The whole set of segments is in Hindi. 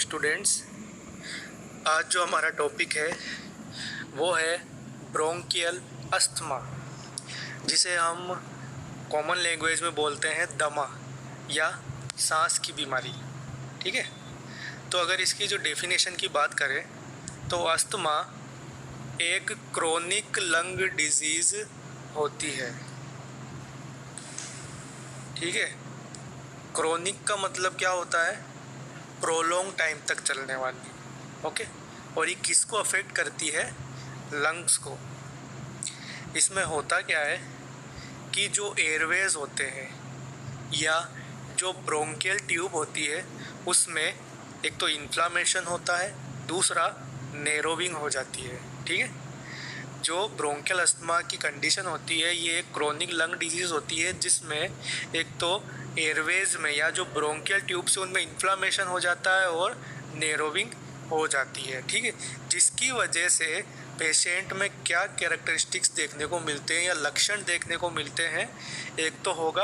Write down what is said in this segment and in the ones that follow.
स्टूडेंट्स, आज जो हमारा टॉपिक है वो है ब्रोंकियल अस्थमा, जिसे हम कॉमन लैंग्वेज में बोलते हैं दमा या सांस की बीमारी। ठीक है, तो अगर इसकी जो डेफिनेशन की बात करें तो अस्थमा एक क्रोनिक लंग डिजीज़ होती है। ठीक है, क्रोनिक का मतलब क्या होता है? प्रोलॉन्ग टाइम तक चलने वाली। ओके, और ये किसको अफेक्ट करती है? लंग्स को। इसमें होता क्या है कि जो एयरवेज होते हैं या जो ब्रोंकियल ट्यूब होती है उसमें एक तो इन्फ्लामेशन होता है, दूसरा नैरोविंग हो जाती है। ठीक है, जो ब्रोंकियल अस्थमा की कंडीशन होती है ये एक क्रोनिक लंग डिजीज़ होती है जिसमें एक तो एयरवेज में या जो ब्रोंकियल ट्यूब से उनमें इन्फ्लामेशन हो जाता है और नैरोविंग हो जाती है। ठीक है, जिसकी वजह से पेशेंट में क्या कैरेक्टरिस्टिक्स देखने को मिलते हैं या लक्षण देखने को मिलते हैं। एक तो होगा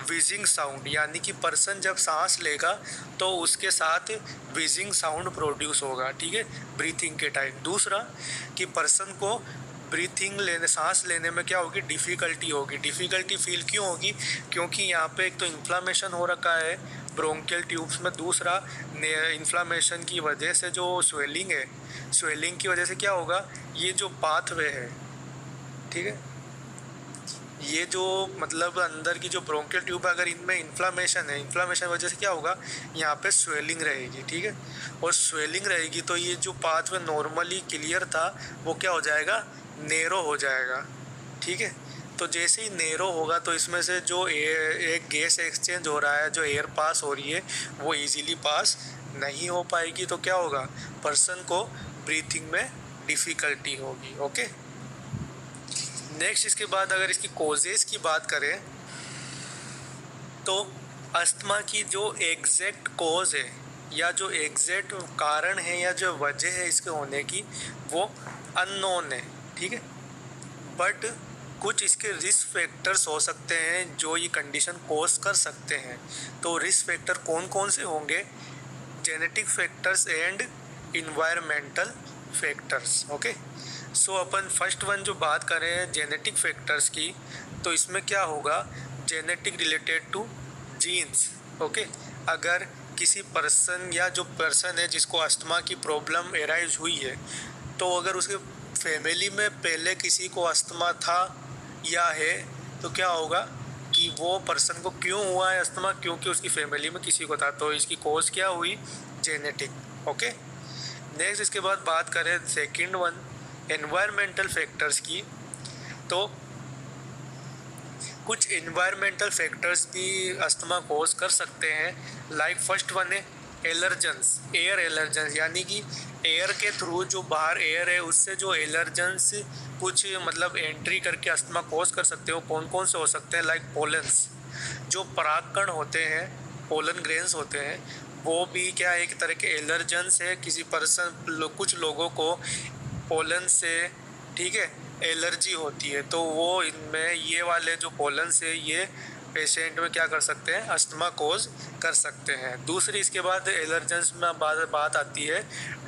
विजिंग साउंड, यानी कि पर्सन जब सांस लेगा तो उसके साथ विजिंग साउंड प्रोड्यूस होगा। ठीक है, ब्रीथिंग के टाइम। दूसरा कि पर्सन को ब्रीथिंग लेने, सांस लेने में क्या होगी? डिफ़िकल्टी होगी। डिफ़िकल्टी फील क्यों होगी? क्योंकि यहाँ पे एक तो इन्फ्लामेशन हो रखा है ब्रोंकियल ट्यूब्स में, दूसरा इन्फ्लामेशन की वजह से जो स्वेलिंग है, स्वेलिंग की वजह से क्या होगा? ये जो पाथवे है, ठीक है, ये जो मतलब अंदर की जो ब्रोंकियल ट्यूब है, अगर इनमें इन्फ्लामेशन है, इन्फ्लामेशन वजह से क्या होगा? यहाँ पे स्वेलिंग रहेगी। ठीक है, और स्वेलिंग रहेगी तो ये जो पाथवे नॉर्मली क्लियर था वो क्या हो जाएगा? नैरो हो जाएगा। ठीक है, तो जैसे ही नैरो होगा तो इसमें से जो एक गैस एक्सचेंज हो रहा है, जो एयर पास हो रही है, वो इजीली पास नहीं हो पाएगी। तो क्या होगा? पर्सन को ब्रीथिंग में डिफ़िकल्टी होगी। ओके, नेक्स्ट इसके बाद अगर इसकी कॉजेज़ की बात करें तो अस्थमा की जो एग्जैक्ट कॉज है या जो एग्जैक्ट कारण है या जो वजह है इसके होने की वो अननोन है। ठीक है, बट कुछ इसके रिस्क फैक्टर्स हो सकते हैं जो ये कंडीशन कॉज कर सकते हैं। तो रिस्क फैक्टर कौन कौन से होंगे? Genetic factors and environmental factors. Okay, so upon first one जो बात करें जेनेटिक फैक्टर्स की, तो इसमें क्या होगा? Genetic related to genes. Okay, अगर किसी पर्सन या जो पर्सन है जिसको अस्थमा की प्रॉब्लम एराइज हुई है, तो अगर उसके फैमिली में पहले किसी को अस्थमा था या है तो क्या होगा कि वो पर्सन को क्यों हुआ है अस्थमा? क्योंकि उसकी फैमिली में किसी को था। तो इसकी कॉज क्या हुई? जेनेटिक। ओके, नेक्स्ट इसके बाद बात करें सेकंड वन एनवायरमेंटल फैक्टर्स की, तो कुछ एनवायरमेंटल फैक्टर्स भी अस्थमा कॉज कर सकते हैं। लाइक फर्स्ट वन है एलर्जेंस, एयर एलर्जेंस, यानी कि एयर के थ्रू जो बाहर एयर है उससे जो एलर्जेंस कुछ मतलब एंट्री करके अस्थमा कॉज कर सकते हो। कौन कौन से हो सकते हैं? लाइक पोलन्स, जो परागकण होते हैं, पोलन ग्रेन्स होते हैं, वो भी क्या है? एक तरह के एलर्जेंस है। किसी पर्सन कुछ लोगों को पोलन से, ठीक है, एलर्जी होती है, तो वो इनमें ये वाले जो पोलन्स है ये पेशेंट में क्या कर सकते हैं? अस्थमा कोज कर सकते हैं। दूसरी इसके बाद एलर्जेंस में बात आती है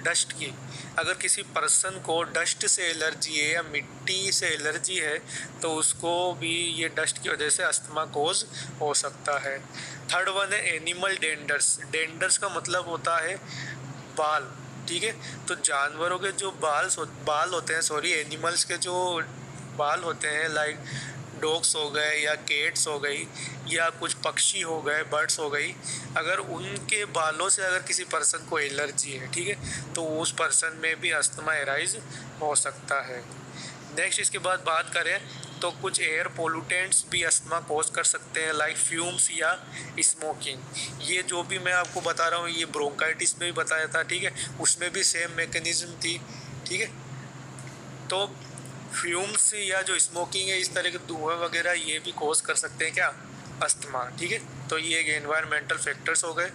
डस्ट की। अगर किसी पर्सन को डस्ट से एलर्जी है या मिट्टी से एलर्जी है तो उसको भी ये डस्ट की वजह से अस्थमा कोज हो सकता है। थर्ड वन है एनिमल डेंडर्स। डेंडर्स का मतलब होता है बाल। ठीक है, तो जानवरों के जो बाल होते हैं, एनिमल्स के जो बाल होते हैं, लाइक डॉग्स हो गए या कैट्स हो गई या कुछ पक्षी हो गए, बर्ड्स हो गई, अगर उनके बालों से अगर किसी पर्सन को एलर्जी है, ठीक है, तो उस पर्सन में भी अस्थमा एराइज हो सकता है। नेक्स्ट इसके बाद बात करें तो कुछ एयर पोल्यूटेंट्स भी अस्थमा कॉज कर सकते हैं, लाइक फ्यूम्स या स्मोकिंग। ये जो भी मैं आपको बता रहा हूँ ये ब्रोंकाइटिस में भी बताया था। ठीक है, उसमें भी सेम मैकेनिज्म थी। ठीक है, तो फ्यूम्स या जो स्मोकिंग है, इस तरह के धुएं वगैरह ये भी कॉज कर सकते हैं क्या? अस्थमा। ठीक है, तो ये एनवायरमेंटल फैक्टर्स हो गए।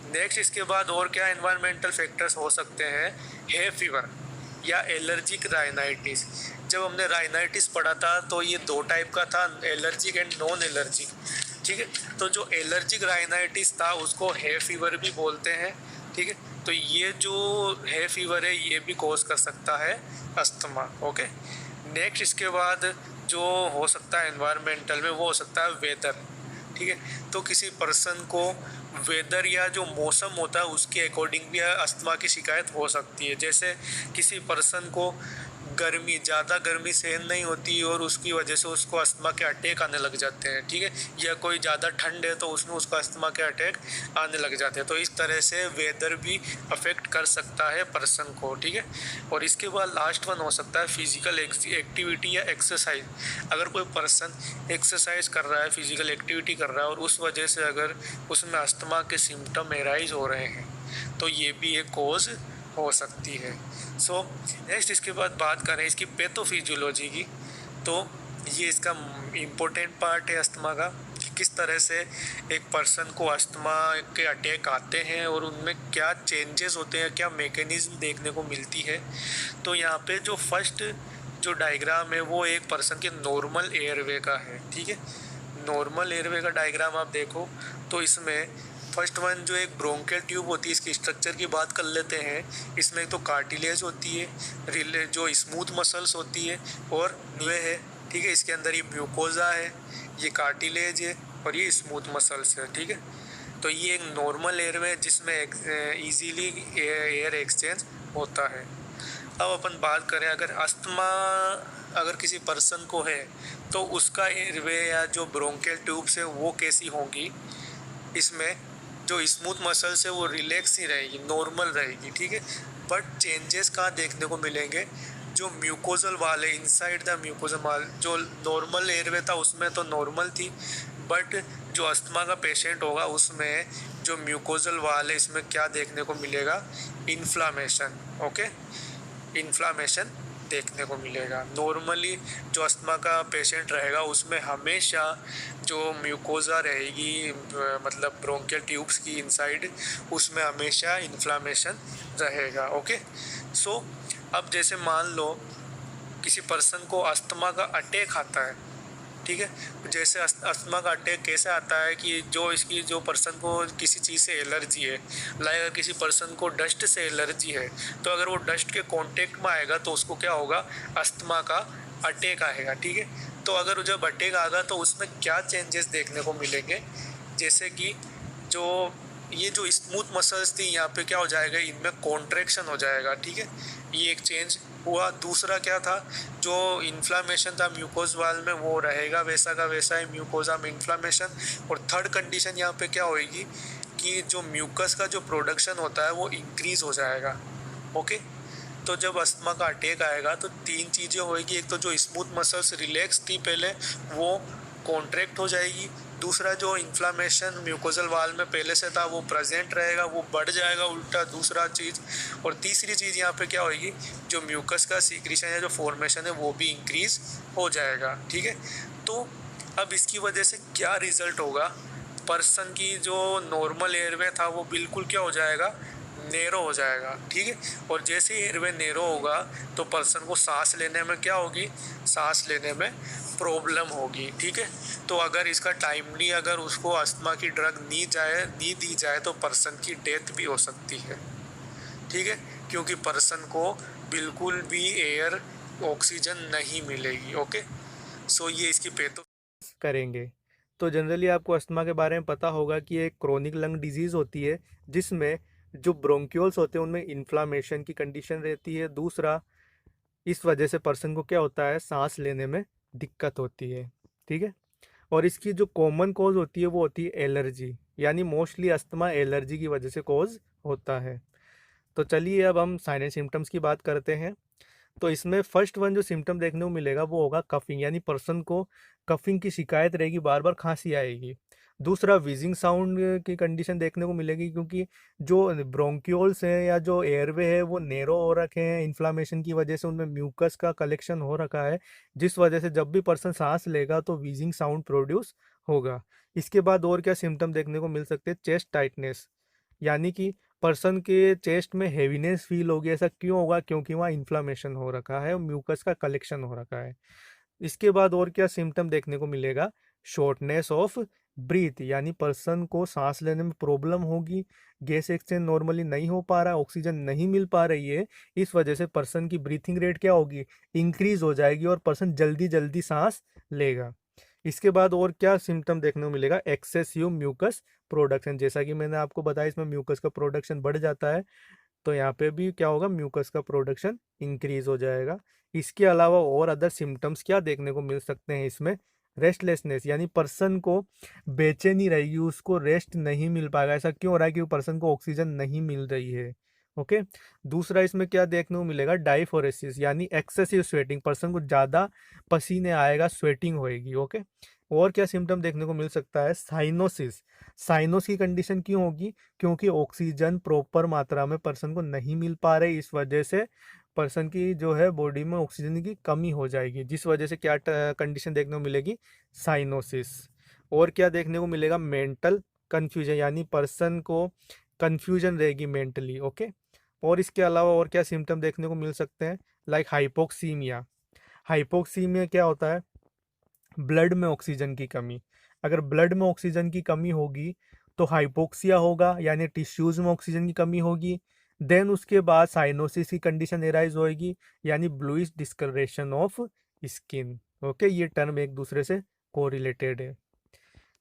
नेक्स्ट इसके बाद और क्या एनवायरमेंटल फैक्टर्स हो सकते हैं? है फीवर या एलर्जिक राइनाइटिस। जब हमने राइनाइटिस पढ़ा था तो ये दो टाइप का था, एलर्जिक एंड नॉन एलर्जिक। ठीक है, तो जो एलर्जिक राइनाइटिस था उसको है फीवर भी बोलते हैं। ठीक है। तो ये जो है फीवर है ये भी कॉज कर सकता है अस्थमा। ओके, नेक्स्ट इसके बाद जो हो सकता है एनवायरमेंटल में, वो हो सकता है वेदर। ठीक है, तो किसी पर्सन को वेदर या जो मौसम होता है उसके अकॉर्डिंग भी अस्थमा की शिकायत हो सकती है। जैसे किसी पर्सन को गर्मी, ज़्यादा गर्मी सहन नहीं होती और उसकी वजह से उसको अस्थमा के अटैक आने लग जाते हैं। ठीक है, या कोई ज़्यादा ठंड है तो उसमें उसको अस्थमा के अटैक आने लग जाते हैं। तो इस तरह से वेदर भी अफेक्ट कर सकता है पर्सन को। ठीक है, और इसके बाद लास्ट वन हो सकता है फिजिकल एक्टिविटी या एक्सरसाइज। अगर कोई पर्सन एक्सरसाइज कर रहा है, फिजिकल एक्टिविटी कर रहा है और उस वजह से अगर उसमें अस्थमा के सिम्टम एराइज हो रहे हैं तो ये भी एक कॉज हो सकती है। सो नेक्स्ट इसके बाद बात करें इसकी पैथोफिजियोलॉजी की, तो ये इसका इम्पोर्टेंट पार्ट है अस्थमा का, कि किस तरह से एक पर्सन को अस्थमा के अटैक आते हैं और उनमें क्या चेंजेस होते हैं, क्या मैकेनिज्म देखने को मिलती है। तो यहाँ पे जो फर्स्ट जो डायग्राम है वो एक पर्सन के नॉर्मल एयरवे का है। ठीक है, नॉर्मल एयरवे का डायग्राम आप देखो तो इसमें फर्स्ट वन जो एक ब्रोंकियल ट्यूब होती है, इसकी स्ट्रक्चर की बात कर लेते हैं। इसमें एक तो कार्टिलेज होती है, जो स्मूथ मसल्स होती है, और न्वे है। ठीक है, इसके अंदर ये म्यूकोजा है, ये कार्टिलेज है और ये स्मूथ मसल्स है। ठीक है, तो ये एक नॉर्मल एयरवे जिसमें ईजीली एयर एक्सचेंज होता है। अब अपन बात करें अगर अस्थमा अगर किसी पर्सन को है तो उसका एयरवे या जो ब्रोंकियल ट्यूब्स है वो कैसी होंगी। इसमें जो स्मूथ मसल्स है वो रिलैक्स ही रहेगी, नॉर्मल रहेगी। ठीक है, बट चेंजेस कहाँ देखने को मिलेंगे, जो म्यूकोजल वाल है, इनसाइड द म्यूकोजल वाल, जो नॉर्मल एयरवे था उसमें तो नॉर्मल थी, बट जो अस्थमा का पेशेंट होगा उसमें जो म्यूकोजल वाल है इसमें क्या देखने को मिलेगा, इन्फ्लामेशन। ओके, इन्फ्लामेशन देखने को मिलेगा। नॉर्मली जो अस्थमा का पेशेंट रहेगा उसमें हमेशा जो म्यूकोजा रहेगी, मतलब ब्रोंकियल ट्यूब्स की इनसाइड, उसमें हमेशा इन्फ्लामेशन रहेगा। ओके, सो अब जैसे मान लो किसी पर्सन को अस्थमा का अटैक आता है। ठीक है, जैसे अस्थमा का अटैक कैसे आता है कि जो इसकी जो पर्सन को किसी चीज़ से एलर्जी है, लाइक अगर किसी पर्सन को डस्ट से एलर्जी है तो अगर वो डस्ट के कांटेक्ट में आएगा तो उसको क्या होगा, अस्थमा का अटैक आएगा। ठीक है, तो अगर जब अटैक आएगा तो उसमें क्या चेंजेस देखने को मिलेंगे, जैसे कि जो ये जो स्मूथ मसल्स थी यहाँ पे क्या हो जाएगा, इनमें कॉन्ट्रैक्शन हो जाएगा। ठीक है, ये एक चेंज हुआ। दूसरा क्या था, जो इन्फ्लामेशन था म्यूकोज वाल में वो रहेगा वैसा का वैसा है, म्यूकोजा में इन्फ्लामेशन। और थर्ड कंडीशन यहाँ पे क्या होएगी कि जो म्यूकस का जो प्रोडक्शन होता है वो इंक्रीज हो जाएगा। ओके, तो जब अस्थमा का अटैक आएगा तो तीन चीज़ें होएगी, एक तो जो स्मूथ मसल्स रिलैक्स थी पहले वो कॉन्ट्रैक्ट हो जाएगी, दूसरा जो इन्फ्लामेशन म्यूकोजल वाल में पहले से था वो प्रेजेंट रहेगा, वो बढ़ जाएगा उल्टा दूसरा चीज़, और तीसरी चीज़ यहाँ पे क्या होगी, जो म्यूकस का सीक्रेशन या जो फॉर्मेशन है वो भी इंक्रीज हो जाएगा। ठीक है, तो अब इसकी वजह से क्या रिजल्ट होगा, पर्सन की जो नॉर्मल एयरवे था वो बिल्कुल क्या हो जाएगा, नेरो हो जाएगा। ठीक है, और जैसे ही एयरवे नेरो होगा तो पर्सन को सांस लेने में क्या होगी, सांस लेने में प्रॉब्लम होगी। ठीक है, तो अगर इसका टाइमली अगर उसको अस्थमा की ड्रग नहीं दी जाए तो पर्सन की डेथ भी हो सकती है। ठीक है, क्योंकि पर्सन को बिल्कुल भी एयर ऑक्सीजन नहीं मिलेगी। ओके, सो ये इसकी पैथो करेंगे। तो जनरली आपको अस्थमा के बारे में पता होगा कि एक क्रोनिक लंग डिजीज़ होती है जिसमें जो ब्रोंक्यूल्स होते हैं उनमें इन्फ्लामेशन की कंडीशन रहती है। दूसरा, इस वजह से पर्सन को क्या होता है, सांस लेने में दिक्कत होती है। ठीक है, और इसकी जो कॉमन कॉज होती है वो होती है एलर्जी, यानी मोस्टली अस्थमा एलर्जी की वजह से कॉज होता है। तो चलिए अब हम साइलेंट सिम्टम्स की बात करते हैं। तो इसमें फर्स्ट वन जो सिम्टम देखने को मिलेगा वो होगा कफिंग, यानी पर्सन को कफिंग की शिकायत रहेगी, बार बार खांसी आएगी। दूसरा, विजिंग साउंड की कंडीशन देखने को मिलेगी, क्योंकि जो ब्रोंक्यूल्स हैं या जो एयरवे है वो नेरो हो रखे हैं, इन्फ्लामेशन की वजह से उनमें म्यूकस का कलेक्शन हो रखा है, जिस वजह से जब भी पर्सन सांस लेगा तो विजिंग साउंड प्रोड्यूस होगा। इसके बाद और क्या सिम्टम देखने को मिल सकते हैं, चेस्ट टाइटनेस, यानी कि पर्सन के चेस्ट में हेवीनेस फील होगी। ऐसा क्यों होगा, क्योंकि वहाँ इन्फ्लामेशन हो रखा है और म्यूकस का कलेक्शन हो रखा है। इसके बाद और क्या सिम्टम देखने को मिलेगा, शॉर्टनेस ऑफ ब्रीथ यानी पर्सन को सांस लेने में प्रॉब्लम होगी, गैस एक्सचेंज नॉर्मली नहीं हो पा रहा है, ऑक्सीजन नहीं मिल पा रही है, इस वजह से पर्सन की ब्रीथिंग रेट क्या होगी, इंक्रीज हो जाएगी और पर्सन जल्दी जल्दी सांस लेगा। इसके बाद और क्या सिम्टम देखने को मिलेगा, एक्सेसिव म्यूकस प्रोडक्शन, जैसा कि मैंने आपको बताया इसमें म्यूकस का प्रोडक्शन बढ़ जाता है, तो यहाँ पे भी क्या होगा, म्यूकस का प्रोडक्शन इंक्रीज हो जाएगा। इसके अलावा और अदर सिम्टम्स क्या देखने को मिल सकते हैं इसमें, रेस्टलेसनेस यानी पर्सन को बेचैनी रहेगी, उसको रेस्ट नहीं मिल पाएगा। ऐसा क्यों हो रहा है, कि पर्सन को ऑक्सीजन नहीं मिल रही है। ओके। दूसरा इसमें क्या देखने को मिलेगा, डाइफोरेसिस यानी एक्सेसिव स्वेटिंग, पर्सन को ज़्यादा पसीने आएगा, स्वेटिंग होएगी। ओके। और क्या सिम्टम देखने को मिल सकता है, साइनोसिस। साइनोस की कंडीशन क्यों होगी, क्योंकि ऑक्सीजन प्रॉपर मात्रा में पर्सन को नहीं मिल पा रही, इस वजह से पर्सन की जो है बॉडी में ऑक्सीजन की कमी हो जाएगी, जिस वजह से क्या कंडीशन देखने को मिलेगी, साइनोसिस। और क्या देखने को मिलेगा, मेंटल कन्फ्यूजन यानी पर्सन को कन्फ्यूजन रहेगी मेंटली। ओके। और इसके अलावा और क्या सिम्टम देखने को मिल सकते हैं, लाइक हाइपोक्सीमिया। हाइपोक्सीमिया क्या होता है, ब्लड में ऑक्सीजन की कमी। अगर ब्लड में ऑक्सीजन की कमी होगी तो हाइपोक्सिया होगा, यानी टिश्यूज में ऑक्सीजन की कमी होगी। देन उसके बाद साइनोसिस की कंडीशन एराइज होएगी, यानी bluish discoloration of skin. Okay, ये टर्म एक दूसरे से कोरिलेटेड है।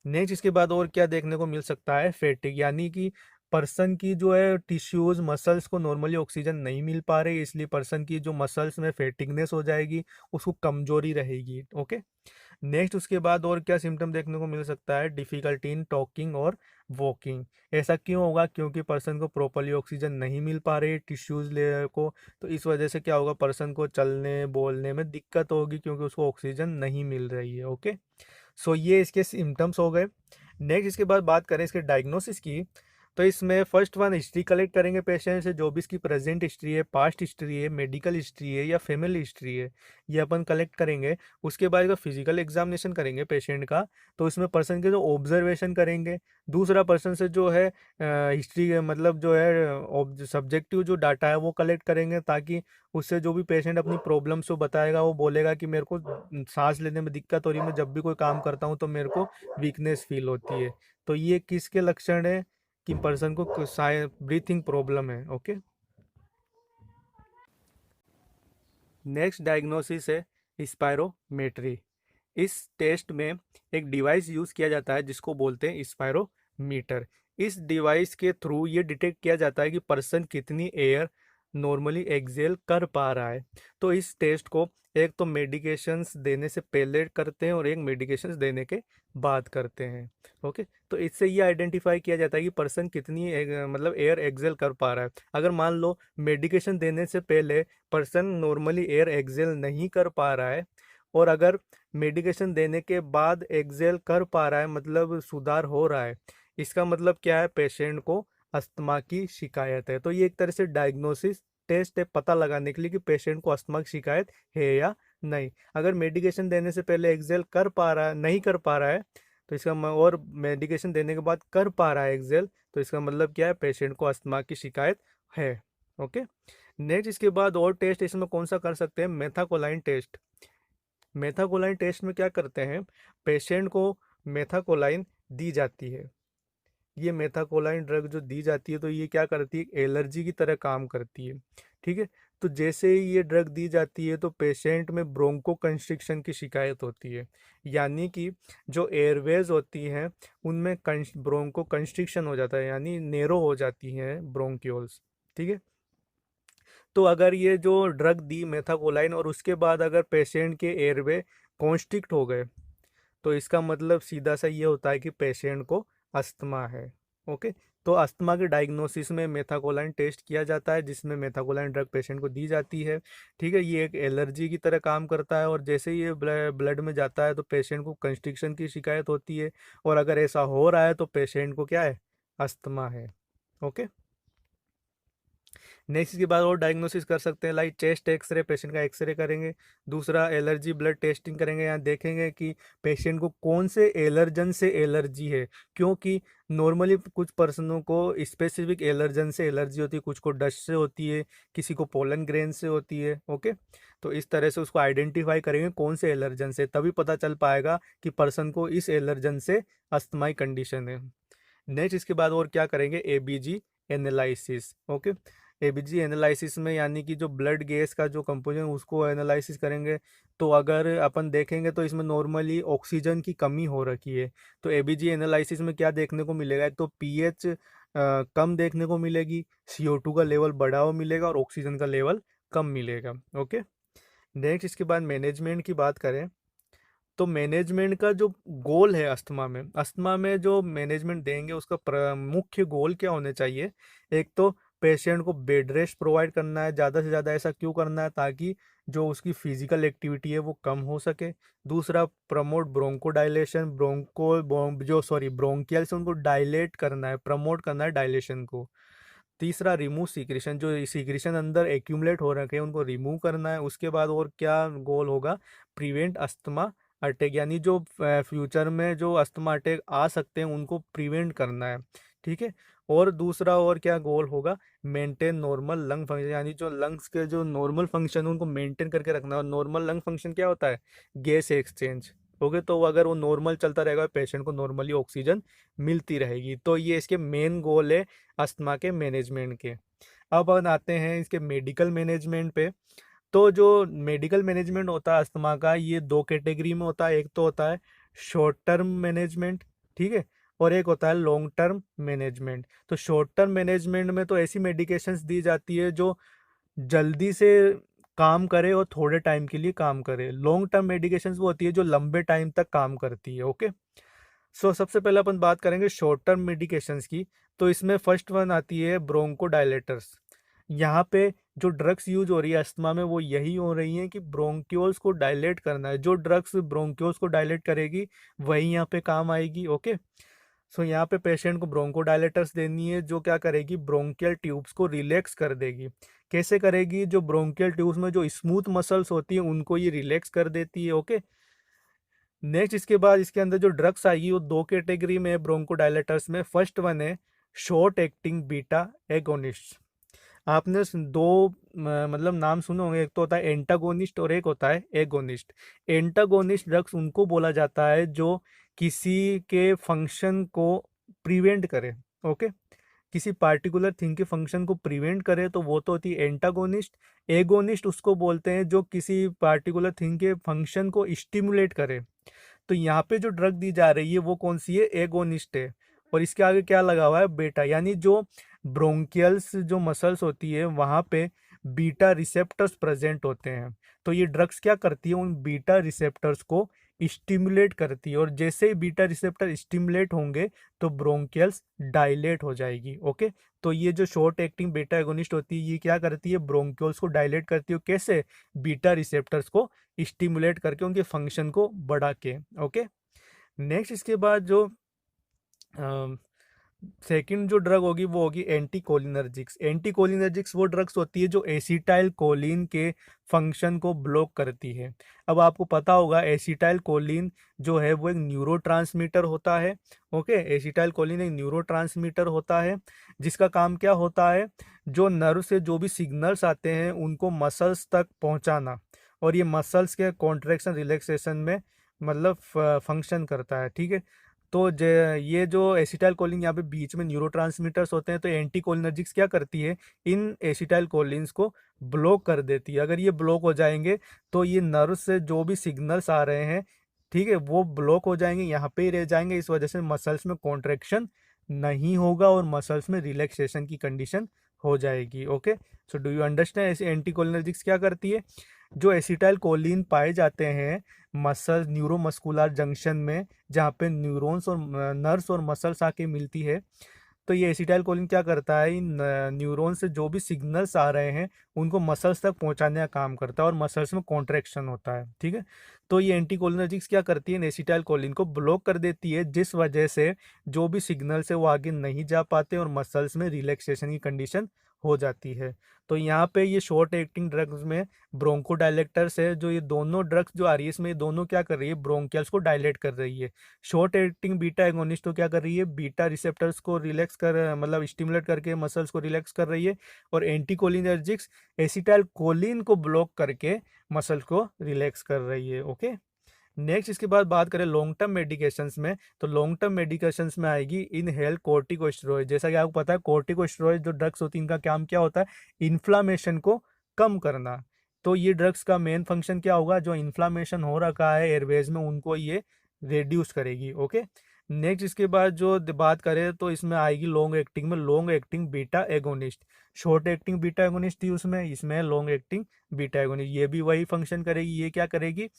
नेक्स्ट इसके बाद और क्या देखने को मिल सकता है, फेटिग यानी कि पर्सन की जो है टिश्यूज मसल्स को नॉर्मली ऑक्सीजन नहीं मिल पा रही, इसलिए पर्सन की जो मसल्स में फेटिगनेस हो जाएगी, उसको कमजोरी रहेगी। ओके। नेक्स्ट उसके बाद और क्या सिम्टम देखने को मिल सकता है, डिफिकल्टी इन टॉकिंग और वॉकिंग। ऐसा क्यों होगा, क्योंकि पर्सन को प्रॉपरली ऑक्सीजन नहीं मिल पा रही टिश्यूज लेयर को, तो इस वजह से क्या होगा, पर्सन को चलने बोलने में दिक्कत होगी, क्योंकि उसको ऑक्सीजन नहीं मिल रही है। ओके। सो ये इसके सिम्टम्स हो गए। नेक्स्ट इसके बाद बात करें इसके डायग्नोसिस की, तो इसमें फर्स्ट वन हिस्ट्री कलेक्ट करेंगे पेशेंट से, जो भी इसकी प्रेजेंट हिस्ट्री है, पास्ट हिस्ट्री है, मेडिकल हिस्ट्री है या फैमिली हिस्ट्री है, ये अपन कलेक्ट करेंगे। उसके बाद का फिजिकल एग्जामिनेशन करेंगे पेशेंट का, तो इसमें पर्सन के जो ऑब्जर्वेशन करेंगे। दूसरा पर्सन से जो है हिस्ट्री मतलब जो है सब्जेक्टिव जो डाटा है वो कलेक्ट करेंगे, ताकि उससे जो भी पेशेंट अपनी प्रॉब्लम्स को बताएगा, वो बोलेगा कि मेरे को सांस लेने में दिक्कत हो रही है, मैं जब भी कोई काम करता हूँ तो मेरे को वीकनेस फील होती है। तो ये किसके लक्षण है, कि पर्सन को ब्रीथिंग प्रॉब्लम है। ओके। नेक्स्ट डायग्नोसिस है स्पायरोमेट्री। इस टेस्ट में एक डिवाइस यूज किया जाता है जिसको बोलते हैं स्पायरोमीटर। इस डिवाइस के थ्रू ये डिटेक्ट किया जाता है कि पर्सन कितनी एयर नॉर्मली एक्सेल कर पा रहा है। तो इस टेस्ट को एक तो मेडिकेशंस देने से पहले करते हैं और एक मेडिकेशंस देने के बाद करते हैं। ओके। तो इससे ये आइडेंटिफाई किया जाता है कि पर्सन कितनी मतलब एयर एक्सेल कर पा रहा है। अगर मान लो मेडिकेशन देने से पहले पर्सन नॉर्मली एयर एक्सेल नहीं कर पा रहा है, और अगर मेडिकेशन देने के बाद एक्सेल कर पा रहा है, मतलब सुधार हो रहा है, इसका मतलब क्या है, पेशेंट को अस्थमा की शिकायत है। तो ये एक तरह से डायग्नोसिस टेस्ट है, पता लगाने के लिए कि पेशेंट को अस्थमा की शिकायत है या नहीं। अगर मेडिकेशन देने से पहले एक्सेल कर पा रहा है, नहीं कर पा रहा है, तो इसका और मेडिकेशन देने के बाद कर पा रहा है एक्सेल, तो इसका मतलब क्या है, पेशेंट को अस्थमा की शिकायत है। ओके। नेक्स्ट इसके बाद और टेस्ट इसमें कौन सा कर सकते हैं, मेथाकोलाइन टेस्ट। मेथाकोलाइन टेस्ट में क्या करते हैं, पेशेंट को मेथाकोलाइन दी जाती है। ये मेथाकोलाइन ड्रग जो दी जाती है, तो ये क्या करती है, एलर्जी की तरह काम करती है। ठीक है। तो जैसे ही ये ड्रग दी जाती है, तो पेशेंट में ब्रोंको कंस्ट्रिक्शन की शिकायत होती है, यानी कि जो एयरवेज होती हैं उनमें ब्रोंको कंस्ट्रिक्शन हो जाता है, यानी नेरो हो जाती हैं ब्रोंक्यूल्स। ठीक है। तो अगर ये जो ड्रग दी मेथाकोलाइन और उसके बाद अगर पेशेंट के एयरवे कॉन्स्ट्रिक्ट हो गए, तो इसका मतलब सीधा सा ये होता है कि पेशेंट को अस्थमा है। ओके। तो अस्थमा के डायग्नोसिस में मेथाकोलाइन टेस्ट किया जाता है, जिसमें मेथाकोलाइन ड्रग पेशेंट को दी जाती है। ठीक है। ये एक एलर्जी की तरह काम करता है, और जैसे ही ये ब्लड में जाता है तो पेशेंट को कंस्ट्रिक्शन की शिकायत होती है, और अगर ऐसा हो रहा है तो पेशेंट को क्या है, अस्थमा है। ओके। नेक्स्ट इसके बाद और डायग्नोसिस कर सकते हैं, लाइक चेस्ट एक्सरे, पेशेंट का एक्सरे करेंगे। दूसरा एलर्जी ब्लड टेस्टिंग करेंगे, यहाँ देखेंगे कि पेशेंट को कौन से एलर्जन से एलर्जी है, क्योंकि नॉर्मली कुछ पर्सनों को स्पेसिफिक एलर्जन से एलर्जी होती है, कुछ को डस्ट से होती है, किसी को पोलन ग्रेन से होती है। ओके, तो इस तरह से उसको आइडेंटिफाई करेंगे कौन से एलर्जन से, तभी पता चल पाएगा कि पर्सन को इस एलर्जन से अस्थमाई कंडीशन है। नेक्स्ट इसके बाद और क्या करेंगे, ABG analysis. Okay, ABG analysis में यानी कि जो ब्लड गैस का जो कंपोजिशन उसको एनालिसिस करेंगे। तो अगर अपन देखेंगे तो इसमें नॉर्मली ऑक्सीजन की कमी हो रखी है, तो एबीजी एनालिसिस में क्या देखने को मिलेगा, एक तो पीएच कम देखने को मिलेगी, CO2 का लेवल बढ़ा हुआ मिलेगा और ऑक्सीजन का लेवल कम मिलेगा। ओके, नेक्स्ट इसके बाद मैनेजमेंट की बात करें तो मैनेजमेंट का जो गोल है अस्थमा में जो मैनेजमेंट देंगे उसका मुख्य गोल क्या होने चाहिए। एक तो पेशेंट को बेड रेस्ट प्रोवाइड करना है, ज़्यादा से ज़्यादा। ऐसा क्यों करना है, ताकि जो उसकी फिजिकल एक्टिविटी है वो कम हो सके। दूसरा, प्रमोट ब्रोंको डायलेशन, ब्रोंकियल से उनको डायलेट करना है, प्रमोट करना है डायलेशन को। तीसरा, रिमूव सीक्रेशन, जो सीक्रेशन अंदर एक्यूमुलेट हो रखे हैं उनको रिमूव करना है। उसके बाद और क्या गोल होगा, प्रिवेंट अस्थमा अटैक, यानी जो फ्यूचर में जो अस्थमा अटैक आ सकते हैं उनको प्रिवेंट करना है। ठीक है, और दूसरा और क्या गोल होगा, मेंटेन नॉर्मल लंग फंक्शन, यानी जो लंग्स के जो नॉर्मल फंक्शन है उनको मेंटेन करके रखना है। और नॉर्मल लंग फंक्शन क्या होता है, गैस एक्सचेंज। ओके, तो अगर वो नॉर्मल चलता रहेगा पेशेंट को नॉर्मली ऑक्सीजन मिलती रहेगी। तो ये इसके मेन गोल है अस्थमा के मैनेजमेंट के। अब आते हैं इसके मेडिकल मैनेजमेंट पे। तो जो मेडिकल मैनेजमेंट होता है अस्थमा का, ये दो कैटेगरी में होता है। एक तो होता है शॉर्ट टर्म मैनेजमेंट, ठीक है, और एक होता है लॉन्ग टर्म मैनेजमेंट। तो शॉर्ट टर्म मैनेजमेंट में तो ऐसी मेडिकेशंस दी जाती है जो जल्दी से काम करे और थोड़े टाइम के लिए काम करे। लॉन्ग टर्म मेडिकेशंस वो होती है जो लंबे टाइम तक काम करती है। ओके, सो सबसे पहले अपन बात करेंगे शॉर्ट टर्म मेडिकेशंस की। तो इसमें फर्स्ट वन आती है ब्रोंको डायलेटर्स। यहाँ पे जो ड्रग्स यूज हो रही है अस्थमा में वो यही हो रही है कि ब्रोंक्यूल्स को डायलेट करना है। जो ड्रग्स ब्रोंक्यूल्स को डायलेट करेगी वही यहाँ पे काम आएगी। ओके, सो यहाँ पे पेशेंट को ब्रोंको डायलेटर्स देनी है जो क्या करेगी, ब्रोंकियल ट्यूब्स को रिलैक्स कर देगी। कैसे करेगी, जो ब्रोंकियल ट्यूब्स में जो स्मूथ मसल्स होती हैं उनको ये रिलैक्स कर देती है। ओके, नेक्स्ट इसके बाद इसके अंदर जो ड्रग्स आएगी वो दो कैटेगरी में है ब्रोंकोडायलेटर्स में। फर्स्ट वन है शॉर्ट एक्टिंग बीटा एगोनिस्ट। आपने दो मतलब नाम सुने होंगे, एक तो होता है एंटागोनिस्ट और एक होता है एगोनिस्ट। एंटागोनिस्ट ड्रग्स उनको बोला जाता है जो किसी के फंक्शन को प्रिवेंट करे। ओके, किसी पार्टिकुलर थिंग के फंक्शन को प्रिवेंट करे तो वो तो होती है एंटागोनिस्ट। एगोनिस्ट उसको बोलते हैं जो किसी पार्टिकुलर थिंग के फंक्शन को स्टिमुलेट करे। तो यहाँ पे जो ड्रग दी जा रही है वो कौन सी है, एगोनिस्ट है। और इसके आगे क्या लगा हुआ है, बेटा, यानी जो ब्रोंकियल्स जो मसल्स होती है वहाँ पे बीटा रिसेप्टर्स प्रेजेंट होते हैं। तो ये ड्रग्स क्या करती है, उन बीटा रिसेप्टर्स को स्टिमुलेट करती है, और जैसे ही बीटा रिसेप्टर स्टिमुलेट होंगे तो ब्रोंकियल्स डायलेट हो जाएगी। ओके, तो ये जो शॉर्ट एक्टिंग बीटा एगोनिस्ट होती है ये क्या करती है, ब्रोंकियल्स को डायलेट करती है। कैसे, बीटा रिसेप्टर्स को स्टिमुलेट करके उनके फंक्शन को बढ़ा के। ओके, नेक्स्ट इसके बाद जो सेकंड जो ड्रग होगी वो होगी एंटीकोलिनर्जिक्स। एंटीकोलिनर्जिक्स वो ड्रग्स होती है जो एसिटाइल कोलिन के फंक्शन को ब्लॉक करती है। अब आपको पता होगा एसिटाइल कोलिन जो है वो एक न्यूरोट्रांसमीटर होता है। ओके, एसिटाइल कोलिन एक न्यूरोट्रांसमीटर होता है जिसका काम क्या होता है, जो नर्व से जो भी सिग्नल्स आते हैं उनको मसल्स तक पहुंचाना, और ये मसल्स के कॉन्ट्रैक्शन रिलैक्सेशन में मतलब फंक्शन करता है। ठीक है, तो ये जो एसिटाइल कोलिन यहाँ पे बीच में न्यूरोट्रांसमीटर्स होते हैं, तो एंटीकोलिनर्जिक्स क्या करती है, इन एसिटाइल कोलिन्स को ब्लॉक कर देती है। अगर ये ब्लॉक हो जाएंगे तो ये नर्व से जो भी सिग्नल्स आ रहे हैं, ठीक है, वो ब्लॉक हो जाएंगे, यहाँ पे ही रह जाएंगे। इस वजह से मसल्स में कॉन्ट्रैक्शन नहीं होगा और मसल्स में रिलैक्सेशन की कंडीशन हो जाएगी। Okay, so do you understand ऐसे एंटीकोलिनर्जिक्स क्या करती है। जो एसिटाइल कोलिन पाए जाते हैं मसल न्यूरोमस्कुलर जंक्शन में, जहाँ पे न्यूरॉन्स और नर्व्स और मसल्स आके मिलती है, तो ये एसिटाइल कोलिन क्या करता है, इन न्यूरॉन से जो भी सिग्नल्स आ रहे हैं उनको मसल्स तक पहुंचाने का काम करता है और मसल्स में कॉन्ट्रैक्शन होता है। ठीक है, तो ये एंटीकोलिनर्जिक्स क्या करती है, एसिटाइल कोलिन को ब्लॉक कर देती है, जिस वजह से जो भी सिग्नल्स है वो आगे नहीं जा पाते और मसल्स में रिलैक्सेशन की कंडीशन हो जाती है। तो यहाँ पे ये शॉर्ट एक्टिंग ड्रग्स में ब्रोंकोडायलेक्टर्स है, जो ये दोनों ड्रग्स जो आ रही है इसमें ये दोनों क्या कर रही है, ब्रोंकियल्स को डायलेट कर रही है। शॉर्ट एक्टिंग बीटा एगोनिस्ट तो क्या कर रही है, बीटा रिसेप्टर्स को रिलैक्स कर मतलब स्टिमुलेट करके मसल्स को रिलैक्स कर रही है, और एंटीकोलिनर्जिक्स एसिटाइल कोलिन को ब्लॉक करके मसल को रिलैक्स कर रही है। ओके, नेक्स्ट इसके बाद बात करें लॉन्ग टर्म मेडिकेशंस में, तो लॉन्ग टर्म मेडिकेशंस में आएगी इनहेल कोर्टिकोस्टेरॉइड। जैसा कि आपको पता है कोर्टिकोस्टेरॉइड जो ड्रग्स होती है इनका काम क्या होता है, इन्फ्लामेशन को कम करना। तो ये ड्रग्स का मेन फंक्शन क्या होगा, जो इन्फ्लामेशन हो रखा है एयरवेज में उनको ये रिड्यूस करेगी। ओके, नेक्स्ट इसके बाद जो बात करें तो इसमें आएगी लॉन्ग एक्टिंग में long acting beta agonist. Short acting beta agonist थी उसमें, इसमें लॉन्ग एक्टिंग बीटा एगोनिस्ट, ये भी वही फंक्शन करेगी। ये क्या करेगी,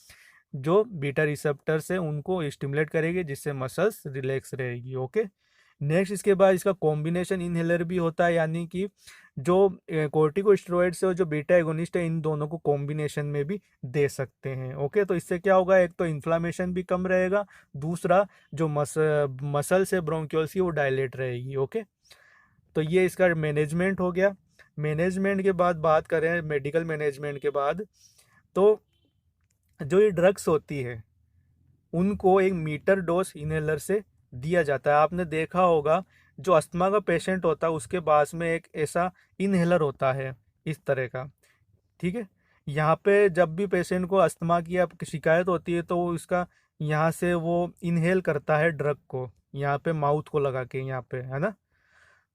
जो बीटा रिसेप्टर्स है उनको स्टिमुलेट करेगी जिससे मसल्स रिलैक्स रहेगी। ओके, नेक्स्ट इसके बाद इसका कॉम्बिनेशन इनहेलर भी होता है, यानी कि जो कोर्टिकोस्टेरॉइड्स है और जो बीटा एगोनिस्ट है इन दोनों को कॉम्बिनेशन में भी दे सकते हैं। ओके, तो इससे क्या होगा, एक तो इन्फ्लामेशन भी कम रहेगा, दूसरा जो मसल्स है ब्रोंकियोल्स की वो डायलेट रहेगी। ओके, तो ये इसका मैनेजमेंट हो गया। मैनेजमेंट के बाद बात करें मेडिकल मैनेजमेंट के बाद, तो जो ये ड्रग्स होती है उनको एक मीटर डोज इनहेलर से दिया जाता है। आपने देखा होगा जो अस्थमा का पेशेंट होता है उसके पास में एक ऐसा इनहेलर होता है इस तरह का। ठीक है, यहाँ पे जब भी पेशेंट को अस्थमा की आप शिकायत होती है तो वो इसका यहाँ से वो इनहेल करता है ड्रग को, यहाँ पे माउथ को लगा के, यहाँ पे है ना।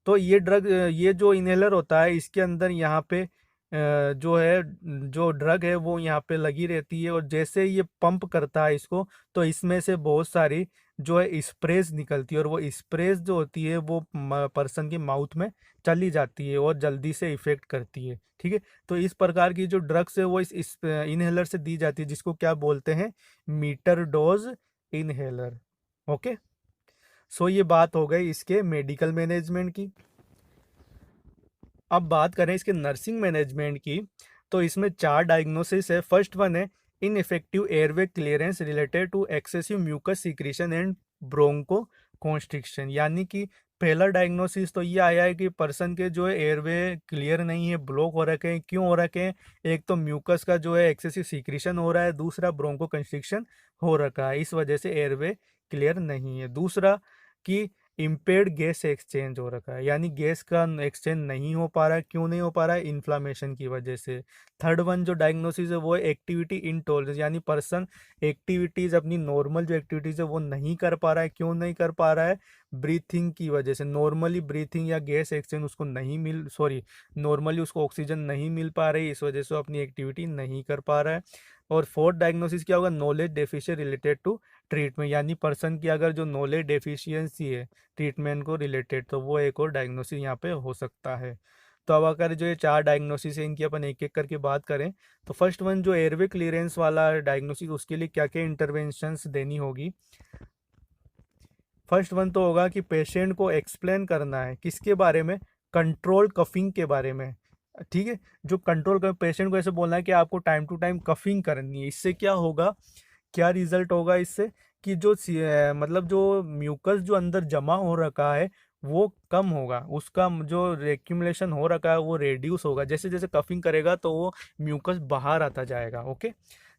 तो ये ड्रग, ये जो इनहेलर होता है इसके अंदर यहाँ पे जो है जो ड्रग है वो यहाँ पे लगी रहती है, और जैसे ये पंप करता है इसको तो इसमें से बहुत सारी जो है स्प्रेज निकलती है, और वो स्प्रेज जो होती है वो पर्सन की माउथ में चली जाती है और जल्दी से इफेक्ट करती है। ठीक है, तो इस प्रकार की जो ड्रग्स है वो इस इनहेलर से दी जाती है, जिसको क्या बोलते हैं, मीटर डोज इनहेलर। ओके, सो ये बात हो गई इसके मेडिकल मैनेजमेंट की। अब बात करें इसके नर्सिंग मैनेजमेंट की, तो इसमें 4 डायग्नोसिस है। फर्स्ट वन है ineffective airway clearance related to excessive mucus secretion and bronchoconstriction, यानी कि पहला डायग्नोसिस तो ये आया है कि पर्सन के जो है एयरवे क्लियर नहीं है, ब्लॉक हो रखे हैं। क्यों हो रखे हैं, एक तो म्यूकस का जो है एक्सेसिव सीक्रेशन हो रहा है, दूसरा ब्रोंको कंस्ट्रिक्शन हो रखा है, इस वजह से एयरवे क्लियर नहीं है। दूसरा कि इम्पेयर्ड गैस एक्सचेंज हो रखा है, यानी गैस का एक्सचेंज नहीं हो पा रहा है। क्यों नहीं हो पा रहा है, इन्फ्लामेशन की वजह से। थर्ड वन जो डायग्नोसिस है वो है एक्टिविटी इनटॉलरेंस, यानी पर्सन एक्टिविटीज़ अपनी नॉर्मल जो एक्टिविटीज़ है वो नहीं कर पा रहा है। क्यों नहीं कर पा रहा है, ब्रीथिंग की वजह से। नॉर्मली ब्रीथिंग या गैस एक्सचेंज उसको नहीं मिल सॉरी नॉर्मली उसको ऑक्सीजन नहीं मिल पा रही, इस वजह से वो अपनी एक्टिविटी नहीं कर पा रहा है। और फोर्थ डायग्नोसिस क्या होगा, knowledge deficiency related to treatment, यानी पर्सन की अगर जो नॉलेज डेफिशिएंसी है ट्रीटमेंट को रिलेटेड, तो वो एक और डायग्नोसिस यहाँ पे हो सकता है। तो अब अगर जो ये 4 डायग्नोसिस है इनकी अपन एक एक करके बात करें, तो फर्स्ट वन जो एयरवे क्लियरेंस वाला डायग्नोसिस, उसके लिए क्या क्या इंटरवेंशंस देनी होगी। फर्स्ट वन तो होगा कि पेशेंट को एक्सप्लेन करना है किसके बारे में, कंट्रोल कफिंग के बारे में। ठीक है, जो कंट्रोल कर पेशेंट को ऐसे बोलना है कि आपको टाइम टू टाइम कफिंग करनी है। इससे क्या होगा, क्या रिजल्ट होगा इससे, कि जो मतलब जो म्यूकस जो अंदर जमा हो रखा है वो कम होगा, उसका जो एक्यूमुलेशन हो रखा है वो रेड्यूस होगा। जैसे जैसे कफिंग करेगा तो वो म्यूकस बाहर आता जाएगा। ओके,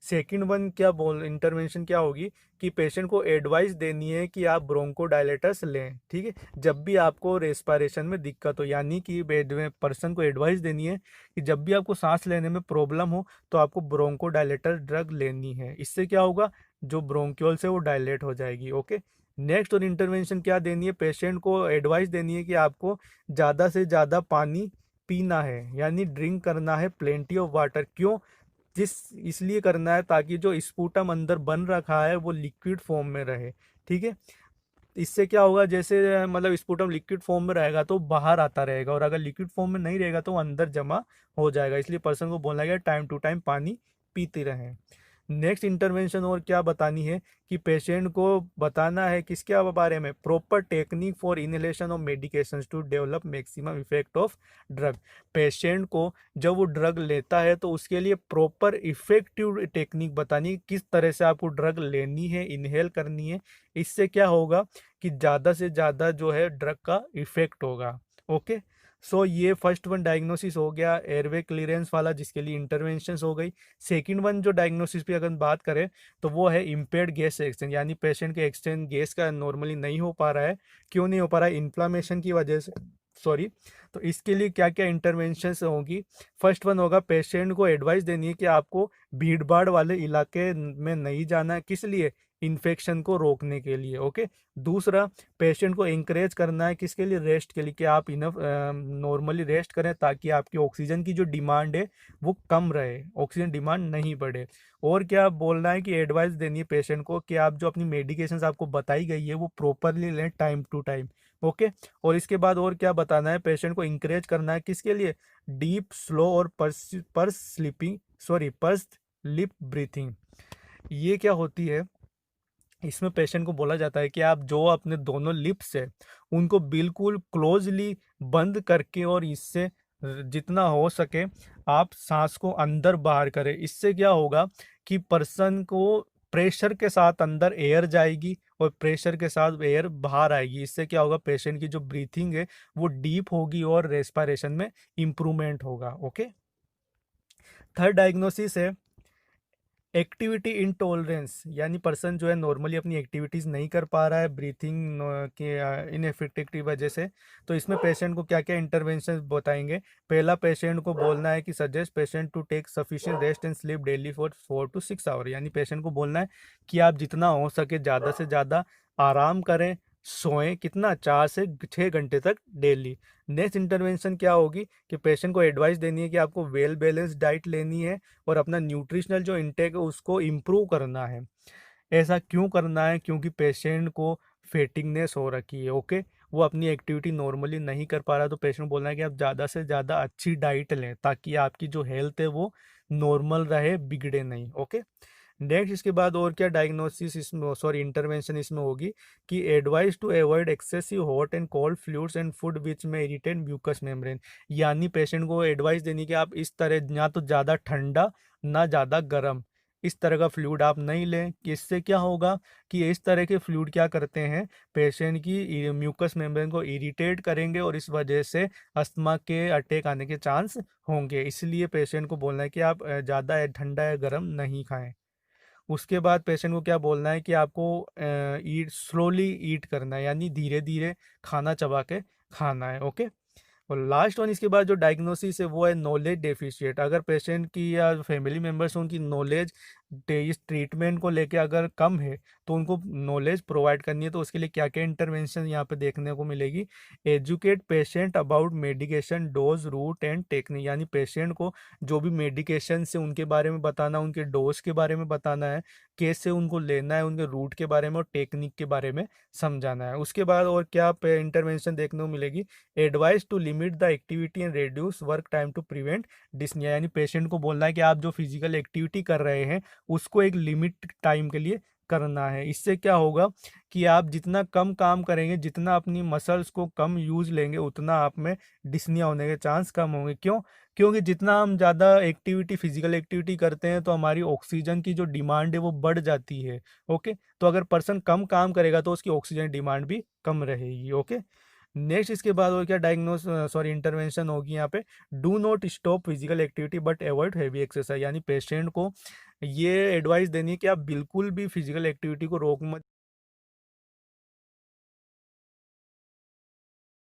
सेकंड वन क्या बोल इंटरवेंशन क्या होगी, कि पेशेंट को एडवाइस देनी है कि आप ब्रोंकोडायलेटर्स लें। ठीक है, जब भी आपको रेस्पिरेशन में दिक्कत हो, यानी कि बेड में पर्सन को एडवाइस देनी है कि जब भी आपको सांस लेने में प्रॉब्लम हो तो आपको ब्रोंकोडायलेटर ड्रग लेनी है। इससे क्या होगा, जो ब्रोंक्यूल्स है वो डायलेट हो जाएगी। ओके, नेक्स्ट और इंटरवेंशन क्या देनी है, पेशेंट को एडवाइस देनी है कि आपको ज़्यादा से ज़्यादा पानी पीना है, यानी ड्रिंक करना है प्लेंटी ऑफ वाटर। क्यों, जिस इसलिए करना है ताकि जो स्पूटम अंदर बन रखा है वो लिक्विड फॉर्म में रहे। ठीक है, इससे क्या होगा, जैसे मतलब स्पूटम लिक्विड फॉर्म में रहेगा तो बाहर आता रहेगा, और अगर लिक्विड फॉर्म में नहीं रहेगा तो वो अंदर जमा हो जाएगा। इसलिए पर्सन को बोलना गया टाइम टू टाइम पानी पीते रहें। नेक्स्ट इंटरवेंशन और क्या बतानी है, कि पेशेंट को बताना है किसके बारे में, proper technique for inhalation of medications to develop maximum effect of drug. Patient को जब वो ड्रग लेता है तो उसके लिए प्रॉपर इफेक्टिव टेक्निक बतानी है, किस तरह से आपको ड्रग लेनी है, इनहेल करनी है। इससे क्या होगा कि ज़्यादा से ज़्यादा जो है ड्रग का इफेक्ट होगा। ओके, सो ये फर्स्ट वन डायग्नोसिस हो गया एयरवे क्लियरेंस वाला, जिसके लिए इंटरवेंशंस हो गई। सेकंड वन जो डायग्नोसिस पे अगर बात करें तो वो है इम्पेयर्ड गैस एक्सचेंज, यानी पेशेंट के एक्सचेंज गैस का नॉर्मली नहीं हो पा रहा है। क्यों नहीं हो पा रहा है? इन्फ्लामेशन की वजह से, सॉरी। तो इसके लिए क्या क्या इंटरवेंशंस होंगी? फर्स्ट वन होगा, पेशेंट को एडवाइस देनी है कि आपको भीड़ भाड़ वाले इलाके में नहीं जाना है। किस लिए? इन्फेक्शन को रोकने के लिए, ओके। दूसरा, पेशेंट को इंकरेज करना है किसके लिए? रेस्ट के लिए, कि आप इनफ नॉर्मली रेस्ट करें ताकि आपकी ऑक्सीजन की जो डिमांड है वो कम रहे, ऑक्सीजन डिमांड नहीं बढ़े। और क्या बोलना है कि एडवाइस देनी है पेशेंट को कि आप जो अपनी मेडिकेशंस आपको बताई गई है वो प्रॉपरली लें टाइम टू टाइम, ओके। और इसके बाद और क्या बताना है? पेशेंट को इंकरेज करना है किसके लिए? डीप, स्लो और purse sleeping, sorry, purse lip breathing. ये क्या होती है? इसमें पेशेंट को बोला जाता है कि आप जो अपने दोनों लिप्स है उनको बिल्कुल क्लोजली बंद करके और इससे जितना हो सके आप सांस को अंदर बाहर करें। इससे क्या होगा कि पर्सन को प्रेशर के साथ अंदर एयर जाएगी और प्रेशर के साथ एयर बाहर आएगी। इससे क्या होगा? पेशेंट की जो ब्रीथिंग है वो डीप होगी और रेस्पिरेशन में इम्प्रूवमेंट होगा, ओके। थर्ड डायग्नोसिस है एक्टिविटी इंटॉलरेंस, यानी पर्सन जो है नॉर्मली अपनी एक्टिविटीज़ नहीं कर पा रहा है ब्रीथिंग के इनएफिशिएंट की वजह से। तो इसमें पेशेंट को क्या क्या इंटरवेंशन बताएंगे? पहला, पेशेंट को बोलना है कि suggest patient to take sufficient rest and sleep daily for 4 to 6 hour, यानी पेशेंट को बोलना है कि आप जितना हो सके ज़्यादा से ज़्यादा आराम करें, सोएं। कितना? 4 से 6 घंटे तक डेली। नेक्स्ट इंटरवेंशन क्या होगी कि पेशेंट को एडवाइस देनी है कि आपको वेल बैलेंस्ड डाइट लेनी है और अपना न्यूट्रिशनल जो इंटेक है उसको इम्प्रूव करना है। ऐसा क्यों करना है? क्योंकि पेशेंट को फेटिगनेस हो रखी है, ओके। वो अपनी एक्टिविटी नॉर्मली नहीं कर पा रहा, तो पेशेंट बोलना है कि आप ज़्यादा से ज़्यादा अच्छी डाइट लें ताकि आपकी जो हेल्थ है वो नॉर्मल रहे, बिगड़े नहीं, ओके। नेक्स्ट इसके बाद और क्या डायग्नोसिस इसमें, सॉरी, इंटरवेंशन इसमें होगी कि advice to avoid excessive hot and cold fluids and food which में इरिटेट म्यूकस मेम्ब्रेन, यानी पेशेंट को एडवाइस देनी कि आप इस तरह ना तो ज़्यादा ठंडा ना ज़्यादा गर्म, इस तरह का फ्लूइड आप नहीं लें। कि इससे क्या होगा कि इस तरह के फ्लूइड क्या करते हैं? पेशेंट की म्यूकस मेम्ब्रेन को इरिटेट करेंगे और इस वजह से अस्थमा के अटैक आने के चांस होंगे। इसलिए पेशेंट को बोलना है कि आप ज़्यादा ठंडा या गर्म नहीं खाएं। उसके बाद पेशेंट को क्या बोलना है कि आपको ईट स्लोली ईट करना है, यानी धीरे धीरे खाना चबा के खाना है, ओके। और लास्ट वन इसके बाद जो डायग्नोसिस है वो है नॉलेज डेफिशिएट। अगर पेशेंट की या फैमिली मेम्बर्स उनकी नॉलेज इस ट्रीटमेंट को लेके अगर कम है तो उनको नॉलेज प्रोवाइड करनी है। तो उसके लिए क्या क्या इंटरवेंशन यहाँ पे देखने को मिलेगी? Educate patient about medication dose route and technique, यानी पेशेंट को जो भी मेडिकेशन से उनके बारे में बताना, उनके डोज के बारे में बताना है, कैसे उनको लेना है, उनके रूट के बारे में और टेक्निक के बारे में समझाना है। उसके बाद और क्या इंटरवेंशन देखने को मिलेगी? Advice to limit the activity and reduce work time to prevent dyspnea, यानी पेशेंट को बोलना है कि आप जो फिजिकल एक्टिविटी कर रहे हैं उसको एक लिमिट टाइम के लिए करना है। इससे क्या होगा कि आप जितना कम काम करेंगे, जितना अपनी मसल्स को कम यूज लेंगे, उतना आप में डिस्निया होने के चांस कम होंगे। क्यों? क्योंकि जितना हम ज़्यादा एक्टिविटी, फिजिकल एक्टिविटी करते हैं तो हमारी ऑक्सीजन की जो डिमांड है वो बढ़ जाती है, ओके। तो अगर पर्सन कम काम करेगा तो उसकी ऑक्सीजन डिमांड भी कम रहेगी, ओके। नेक्स्ट इसके बाद और क्या डायग्नोस, सॉरी, इंटरवेंशन होगी यहाँ पे? Do not stop physical activity but avoid heavy exercise, यानी पेशेंट को ये एडवाइस देनी है कि आप बिल्कुल भी फिजिकल एक्टिविटी को रोक मत